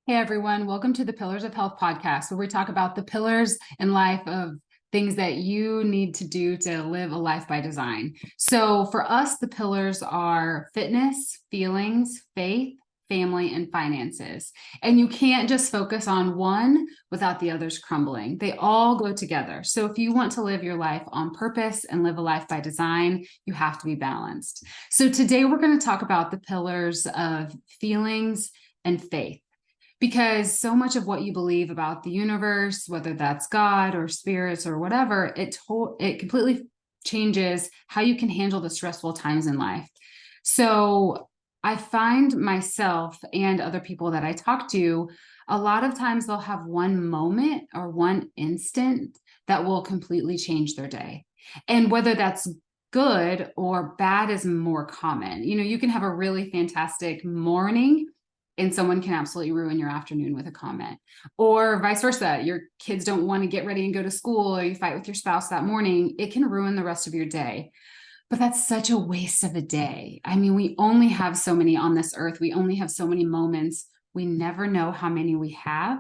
Hey everyone, welcome to the Pillars of Health podcast, where we talk about the pillars in life of things that you need to do to live a life by design. So for us, the pillars are fitness, feelings, faith, family, and finances. And you can't just focus on one without the others crumbling. They all go together. So if you want to live your life on purpose and live a life by design, you have to be balanced. So today we're going to talk about the pillars of feelings and faith, because so much of what you believe about the universe, whether that's God or spirits or whatever, it completely changes how you can handle the stressful times in life. So I find myself and other people that I talk to, a lot of times they'll have one moment or one instant that will completely change their day. And whether that's good or bad is more common. You can have a really fantastic morning and someone can absolutely ruin your afternoon with a comment, or vice versa. Your kids don't want to get ready and go to school, or you fight with your spouse that morning. It can ruin the rest of your day. But that's such a waste of a day. I mean, we only have so many on this earth. We only have so many moments. We never know how many we have.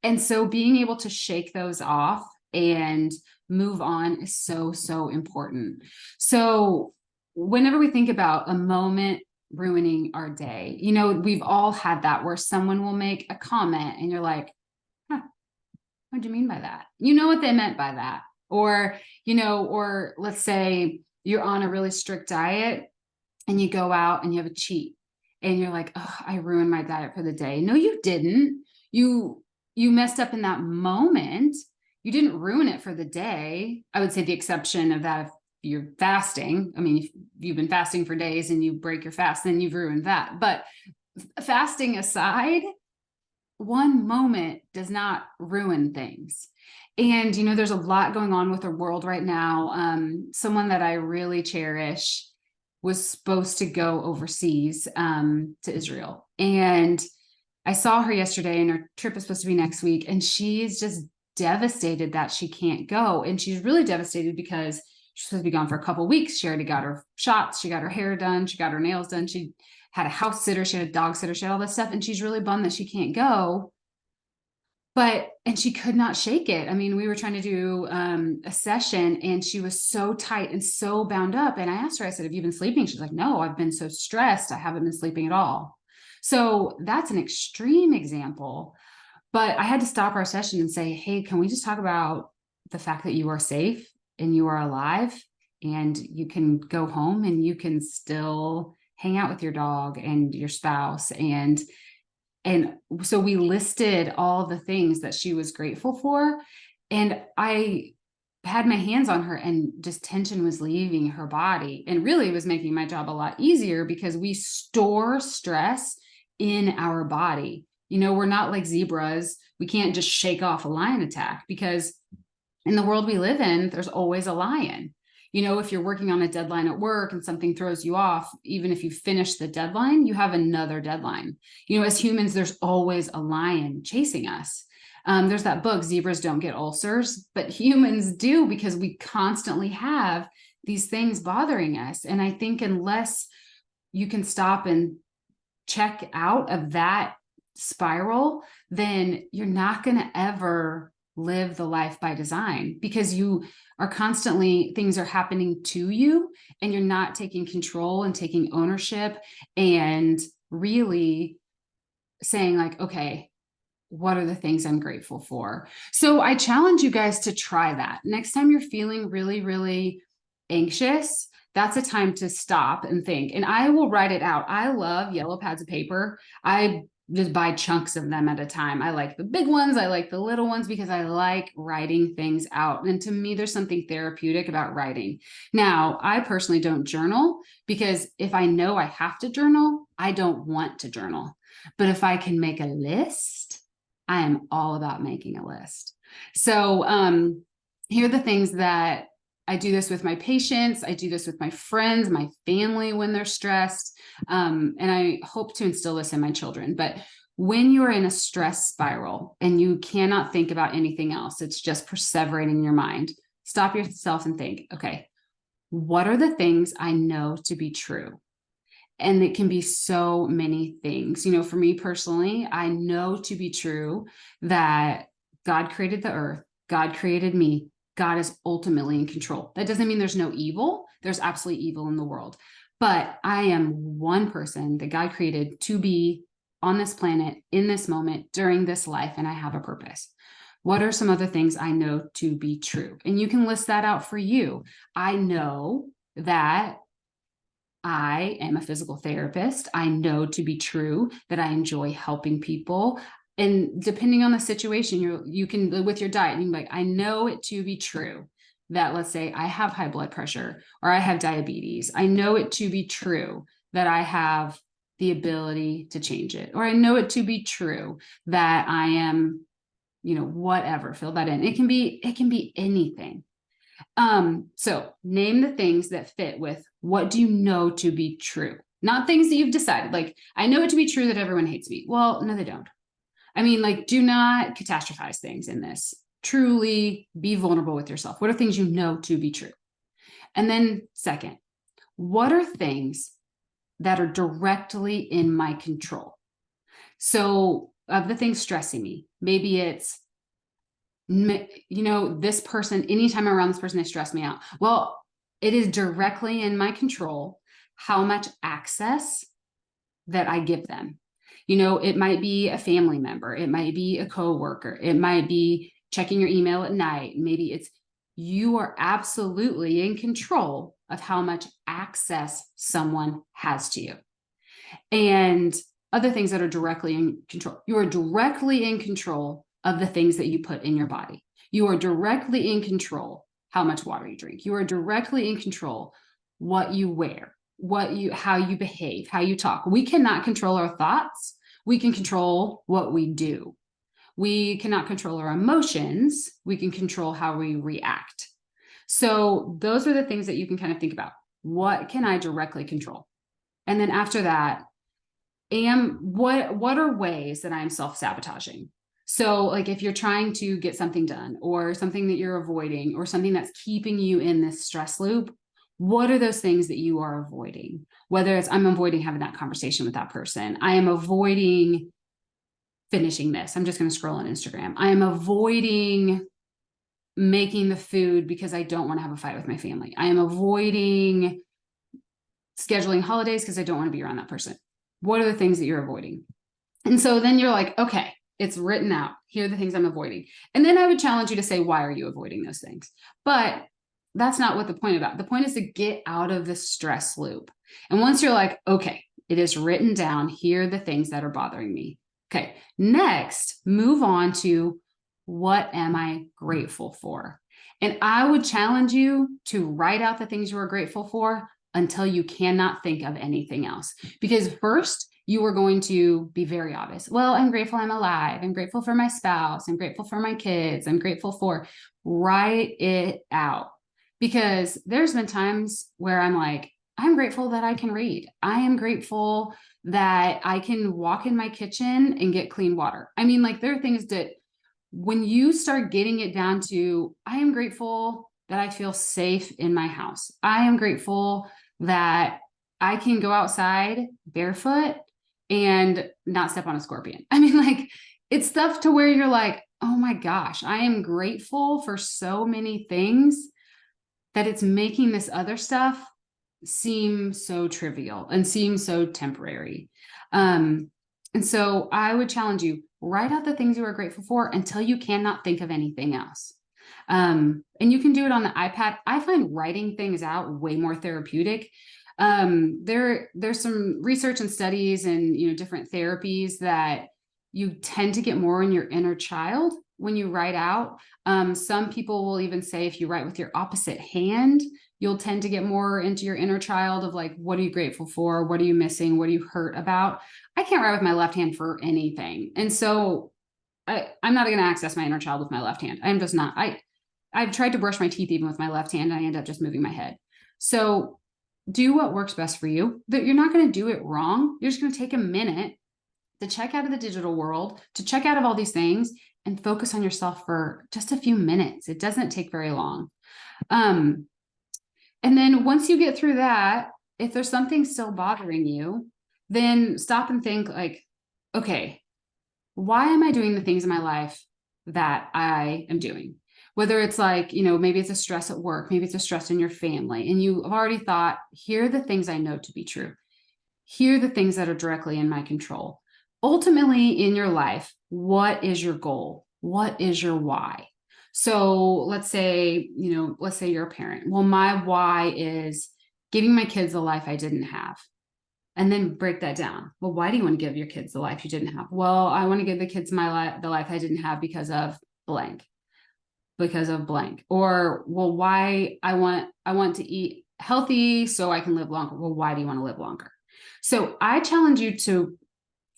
And so being able to shake those off and move on is so, so important. So whenever we think about a moment ruining our day, we've all had that where someone will make a comment and you're like, huh, what do you mean by that? You know what they meant by that. Or let's say you're on a really strict diet and you go out and you have a cheat and you're like, oh, I ruined my diet for the day. No, you didn't. You messed up in that moment. You didn't ruin it for the day. I would say the exception of that, if you're fasting. I mean, if you've been fasting for days and you break your fast, then you've ruined that. But fasting aside, one moment does not ruin things. And, there's a lot going on with the world right now. Someone that I really cherish was supposed to go overseas to Israel. And I saw her yesterday, and her trip is supposed to be next week. And she's just devastated that she can't go. And she's really devastated because she's supposed to be gone for a couple of weeks. She already got her shots. She got her hair done. She got her nails done. She had a house sitter. She had a dog sitter. She had all this stuff. And she's really bummed that she can't go. And she could not shake it. I mean, we were trying to do a session and she was so tight and so bound up. And I asked her, I said, have you been sleeping? She's like, no, I've been so stressed. I haven't been sleeping at all. So that's an extreme example. But I had to stop our session and say, hey, can we just talk about the fact that you are safe and you are alive and you can go home and you can still hang out with your dog and your spouse. And so we listed all the things that she was grateful for. And I had my hands on her and just tension was leaving her body. And really it was making my job a lot easier because we store stress in our body. We're not like zebras. We can't just shake off a lion attack because in the world we live in, there's always a lion. If you're working on a deadline at work and something throws you off, even if you finish the deadline, you have another deadline. As humans, there's always a lion chasing us. There's that book, Zebras Don't Get Ulcers, but humans do because we constantly have these things bothering us. And I think unless you can stop and check out of that spiral, then you're not going to ever live the life by design because you are constantly, things are happening to you and you're not taking control and taking ownership and really saying like, okay, what are the things I'm grateful for? So I challenge you guys to try that. Next time you're feeling really, really anxious, that's a time to stop and think. And I will write it out. I love yellow pads of paper. I just buy chunks of them at a time. I like the big ones. I like the little ones because I like writing things out. And to me, there's something therapeutic about writing. Now, I personally don't journal because if I know I have to journal, I don't want to journal. But if I can make a list, I am all about making a list. So here are the things that I do this with my patients. I do this with my friends, my family when they're stressed. And I hope to instill this in my children. But when you're in a stress spiral and you cannot think about anything else, it's just perseverating in your mind, stop yourself and think, okay, what are the things I know to be true? And it can be so many things. For me personally, I know to be true that God created the earth, God created me, God is ultimately in control. That doesn't mean there's no evil. There's absolutely evil in the world. But I am one person that God created to be on this planet, in this moment, during this life, and I have a purpose. What are some other things I know to be true? And you can list that out for you. I know that I am a physical therapist. I know to be true that I enjoy helping people. And depending on the situation, you can, with your diet, you can be like, I know it to be true that, let's say I have high blood pressure or I have diabetes. I know it to be true that I have the ability to change it, or I know it to be true that I am, whatever, fill that in. It can be anything. So name the things that fit with what do you know to be true? Not things that you've decided. Like, I know it to be true that everyone hates me. Well, no, they don't. I mean, like, do not catastrophize things in this. Truly be vulnerable with yourself. What are things you know to be true? And then second, what are things that are directly in my control? So of the things stressing me, maybe it's, this person, anytime I'm around this person, they stress me out. Well, it is directly in my control how much access that I give them. It might be a family member, it might be a coworker, it might be checking your email at night. Maybe it's, you are absolutely in control of how much access someone has to you. And other things that are directly in control. You are directly in control of the things that you put in your body. You are directly in control how much water you drink. You are directly in control what you wear, how you behave, how you talk. We cannot control our thoughts. We can control what we do. We cannot control our emotions. We can control how we react. So those are the things that you can kind of think about. What can I directly control? And then after that, what are ways that I'm self-sabotaging? So like if you're trying to get something done or something that you're avoiding or something that's keeping you in this stress loop, what are those things that you are avoiding? Whether it's, I'm avoiding having that conversation with that person. I am avoiding finishing this. I'm just going to scroll on Instagram. I am avoiding making the food because I don't want to have a fight with my family. I am avoiding scheduling holidays because I don't want to be around that person. What are the things that you're avoiding? And so then you're like, okay, it's written out. Here are the things I'm avoiding. And then I would challenge you to say, why are you avoiding those things? But that's not what the point about. The point is to get out of the stress loop. And once you're like, okay, it is written down. Here are the things that are bothering me. Okay, next, move on to what am I grateful for? And I would challenge you to write out the things you are grateful for until you cannot think of anything else. Because first, you are going to be very obvious. Well, I'm grateful I'm alive. I'm grateful for my spouse. I'm grateful for my kids. I'm grateful for, write it out. Because there's been times where I'm like, I'm grateful that I can read. I am grateful that I can walk in my kitchen and get clean water. I mean, like, there are things that when you start getting it down to, I am grateful that I feel safe in my house. I am grateful that I can go outside barefoot and not step on a scorpion. I mean, like, it's stuff to where you're like, oh my gosh, I am grateful for so many things that it's making this other stuff seem so trivial and seem so temporary. And so I would challenge you, write out the things you are grateful for until you cannot think of anything else. And you can do it on the iPad. I find writing things out way more therapeutic. There's some research and studies and different therapies that you tend to get more in your inner child when you write out. Some people will even say if you write with your opposite hand, you'll tend to get more into your inner child of like, what are you grateful for? What are you missing? What are you hurt about? I can't write with my left hand for anything. And so I'm not going to access my inner child with my left hand. I'm just not. I've tried to brush my teeth even with my left hand, and I end up just moving my head. So do what works best for you. That you're not going to do it wrong. You're just going to take a minute to check out of the digital world, to check out of all these things and focus on yourself for just a few minutes. It doesn't take very long. And then once you get through that, if there's something still bothering you, then stop and think like, okay, why am I doing the things in my life that I am doing? Whether it's like, maybe it's a stress at work, maybe it's a stress in your family, and you have already thought, here are the things I know to be true. Here are the things that are directly in my control. Ultimately, in your life, what is your goal? What is your why? So let's say you're a parent. Well, my why is giving my kids the life I didn't have. And then break that down. Well, why do you want to give your kids the life you didn't have? Well, I want to give the kids the life I didn't have because of blank, Or, well, why I want to eat healthy so I can live longer. Well, why do you want to live longer? So I challenge you to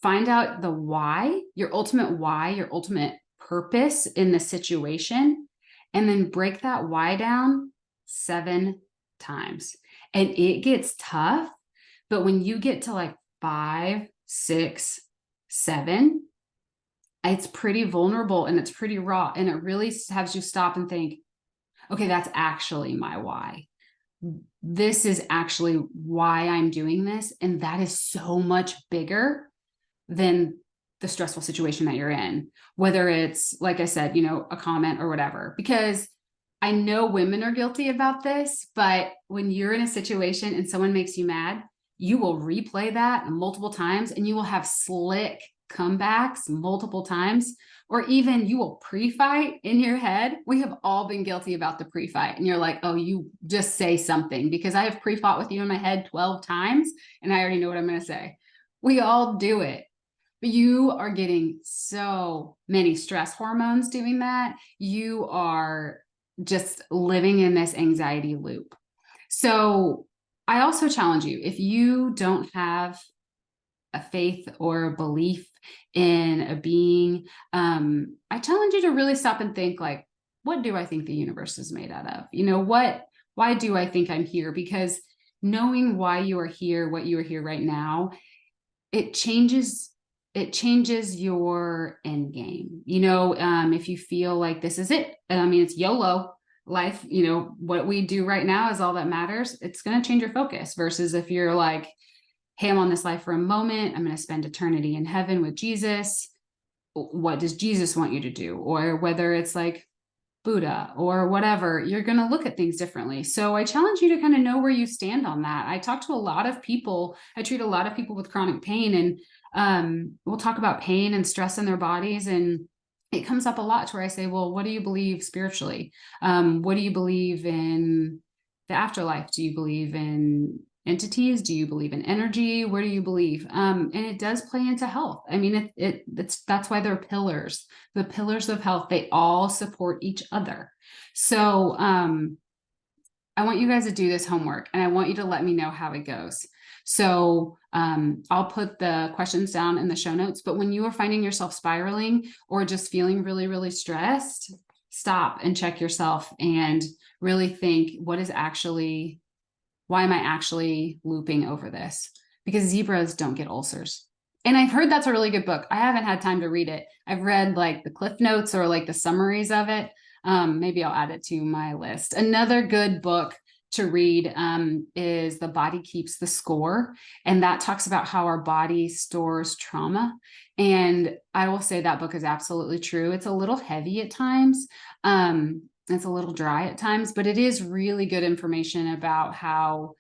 find out the why, your ultimate purpose in the situation, and then break that why down 7 times. And it gets tough, but when you get to like 5, 6, 7, it's pretty vulnerable and it's pretty raw. And it really has you stop and think, okay, that's actually my why. This is actually why I'm doing this. And that is so much bigger than the stressful situation that you're in, whether it's, like I said, a comment or whatever, because I know women are guilty about this, but when you're in a situation and someone makes you mad, you will replay that multiple times and you will have slick comebacks multiple times, or even you will pre-fight in your head. We have all been guilty about the pre-fight, and you're like, oh, you just say something, because I have pre-fought with you in my head 12 times and I already know what I'm going to say. We all do it. But you are getting so many stress hormones doing that. You are just living in this anxiety loop. So I also challenge you, if you don't have a faith or a belief in a being, I challenge you to really stop and think like, what do I think the universe is made out of? Why do I think I'm here? Because knowing why you are here, what you are here right now, it changes your end game. If you feel like this is it, it's YOLO life, what we do right now is all that matters. It's going to change your focus versus if you're like, hey, I'm on this life for a moment. I'm going to spend eternity in heaven with Jesus. What does Jesus want you to do? Or whether it's like Buddha or whatever, you're going to look at things differently. So I challenge you to kind of know where you stand on that. I talk to a lot of people. I treat a lot of people with chronic pain, and we'll talk about pain and stress in their bodies. And it comes up a lot to where I say, well, what do you believe spiritually? What do you believe in the afterlife? Do you believe in entities? Do you believe in energy? Where do you believe? And it does play into health. That's why they're pillars. The pillars of health, they all support each other. So I want you guys to do this homework, and I want you to let me know how it goes. So I'll put the questions down in the show notes, but when you are finding yourself spiraling or just feeling really, really stressed, stop and check yourself and really think, why am I actually looping over this? Because zebras don't get ulcers. And I've heard that's a really good book. I haven't had time to read it. I've read like the cliff notes or like the summaries of it. Maybe I'll add it to my list. Another good book to read is The Body Keeps the Score. And that talks about how our body stores trauma. And I will say that book is absolutely true. It's a little heavy at times. It's a little dry at times, but it is really good information about how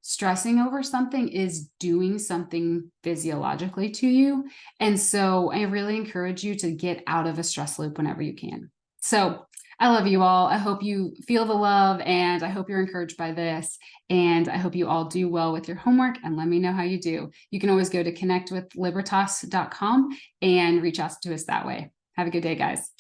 stressing over something is doing something physiologically to you. And so I really encourage you to get out of a stress loop whenever you can. So I love you all. I hope you feel the love, and I hope you're encouraged by this. And I hope you all do well with your homework, and let me know how you do. You can always go to connectwithlibertas.com and reach out to us that way. Have a good day, guys.